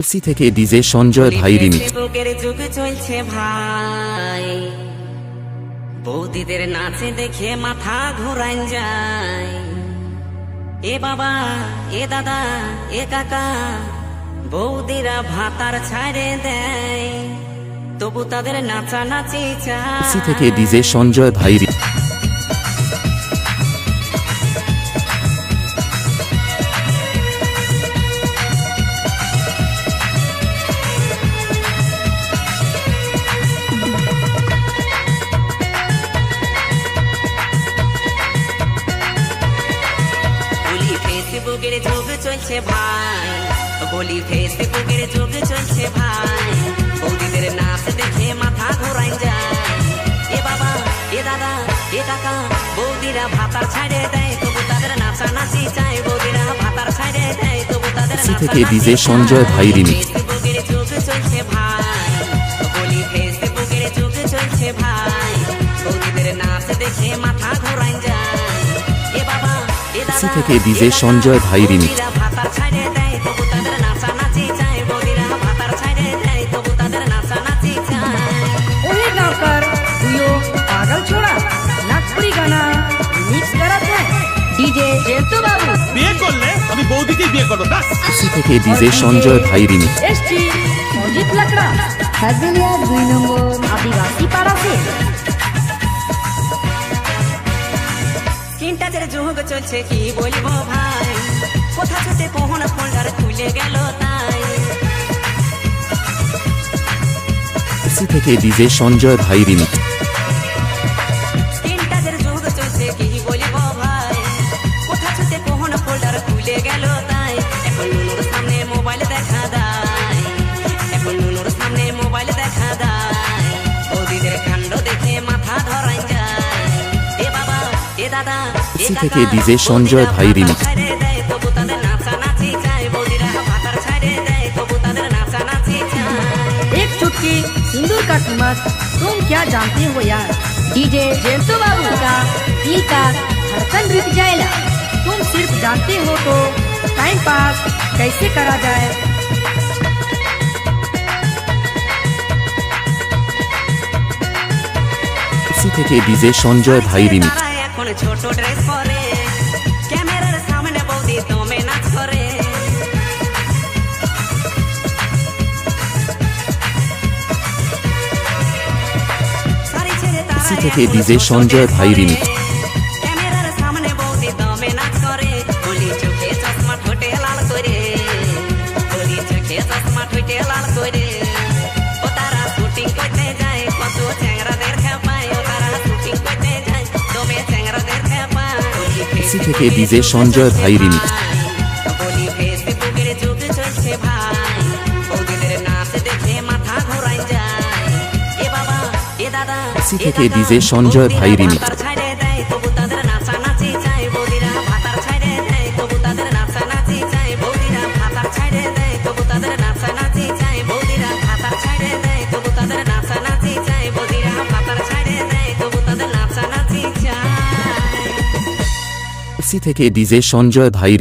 LC থেকে DJ Sanjay ভাই remix. ফেসবুকের যুগ চলছে ভাই, বৌদিদের নাচে দেখে মাথা ঘুরাই যায়। এ বাবা, এ দাদা, এ কাকা, বৌদিরা ভাতার ছাড়ে দেয়, তবু তাদের নাচানাচি চায়। এলসি থেকে ডিজে সঞ্জয় ভাই রিমিক্স। ফেসবুকের যুগ চলছে ভাই, বলি ফেসবুকের যুগ চলছে ভাই, বৌদিদের নাচ দেখে মাথা ঘোরাই যায়। এ বাবা, এ দাদা, এ কাকা, বৌদিরা ভাতার ছাড়ে দেয়, তবু তাদের নাচানাচি চায়। বৌদিরা ভাতার ছাড়ে দেয়, তবু তাদের এলসি থেকে ডিজে সঞ্জয় ভাই রিমিক্স। ফেসবুকের যুগ চলছে ভাই, বলি ফেসবুকের যুগ চলছে ভাই, বৌদিদের নাচ দেখে মাথা ঘোরাই যায়। এ বাবা, এ দাদা, এলসি থেকে ডিজে সঞ্জয় ভাই রিমিক্স। ভাতার ছাড়ে দেয়, তবু তাদের নাচানাচি চায়। বৌদিরা ভাতার ছাড়ে দেয়, তবু তাদের নাচানাচি চায়। ओहे गाँवकर हुयो पागल छोड़ा नागपुरी गाना मिक्स करत है डीजे जेतु बाबू বিয়ে করলে আমি বৌদিকে বিয়ে করবো ব্যাস। এলসি থেকে ডিজে সঞ্জয় ভাই রিমিক্স। एसटी अजित लकड़ा हजलिया 2 নম্বর आदिवासी पाड़ा से স্ক্রিন টাচের যুগ চলছে কি বলবো ভাই, কোথা ছুটে কোহন ফোল্ডার খুলে গেল তাই। এলসি থেকে ডিজে সঞ্জয় ভাই রিমিক্স। স্ক্রিন টাচের যুগ চলছে কি বলবো ভাই, কোথা ছুটে কোহন ফোল্ডার খুলে গেল তাই। এখন নুনুর সামনে মোবাইল দেখা দেয়, এখন নুনুর সামনে মোবাইল দেখা দেয়, বৌদিদের কাণ্ড দেখে মাথা ধরাই যায়। এ বাবা, এ দাদা, এ এলসি কাকা, থেকে ডিজে সঞ্জয় ভাই বৌদিরা রিমিক্স। ভাতার ছাড়ে দেয়, তবু তাদের নাচানাচি চায়। বৌদিরা ভাতার ছাড়ে দেয়, তবু তাদের নাচানাচি চায়। एक चुटकी सिंदूर का कीमत तुम क्या जानते हो यार। डीजे जेतु बाबू का दिल का धड़कन रुक जाएगा। तुम सिर्फ जानते हो तो टाइम पास कैसे करा जाए। এলসি থেকে ডিজে সঞ্জয় ভাই রিমিক্স। তারা এখন ছোট ড্রেস পরে, ক্যামেরার সামনে বৌদি দমে নাচ করে। শাড়ি ছেড়ে তারা এলসি থেকে এখন ডিজে ছোট সঞ্জয় dress ভাই পরে, রিমিক্স। ক্যামেরার সামনে বৌদি দমে নাচ করে। বলি চোখে চশমা ঠোঁটে লাল করে, বলি চোখে চশমা ঠোঁটে লাল করে। ও তারা শুটিং করতে যায়, কত চ্যাংরাদের খেপায়। ও তারা শুটিং করতে যায়, দমে চ্যাংরাদের খেপায়। এলসি থেকে ডিজে সঞ্জয় ভাই রিমিক্স। বলি ফেসবুকের যুগ চলছে ভাই, বৌদিদের নাচ দেখে মাথা ঘোরাই যায়। এ বাবা, এ দাদা, এলসি এ থেকে কাকা, ডিজে সঞ্জয় বৌদিরা ভাই রিমিক্স। ভাতার ছাড়ে দেয়, তবু তাদের নাচানাচি চায়। বৌদিরা ভাতার ছাড়ে দেয়, তবু তাদের নাচানাচি চায়। বৌদিরা ভাতার ছাড়ে দেয়, তবু তাদের নাচানাচি চায়। বৌদিরা ভাতার ছাড়ে দেয়, তবু তাদের নাচানাচি চায়। বৌদিরা ভাতার ছাড়ে দেয়, তবু তাদের নাচানাচি চায়। এলসি থেকে ডিজে সঞ্জয় ভাই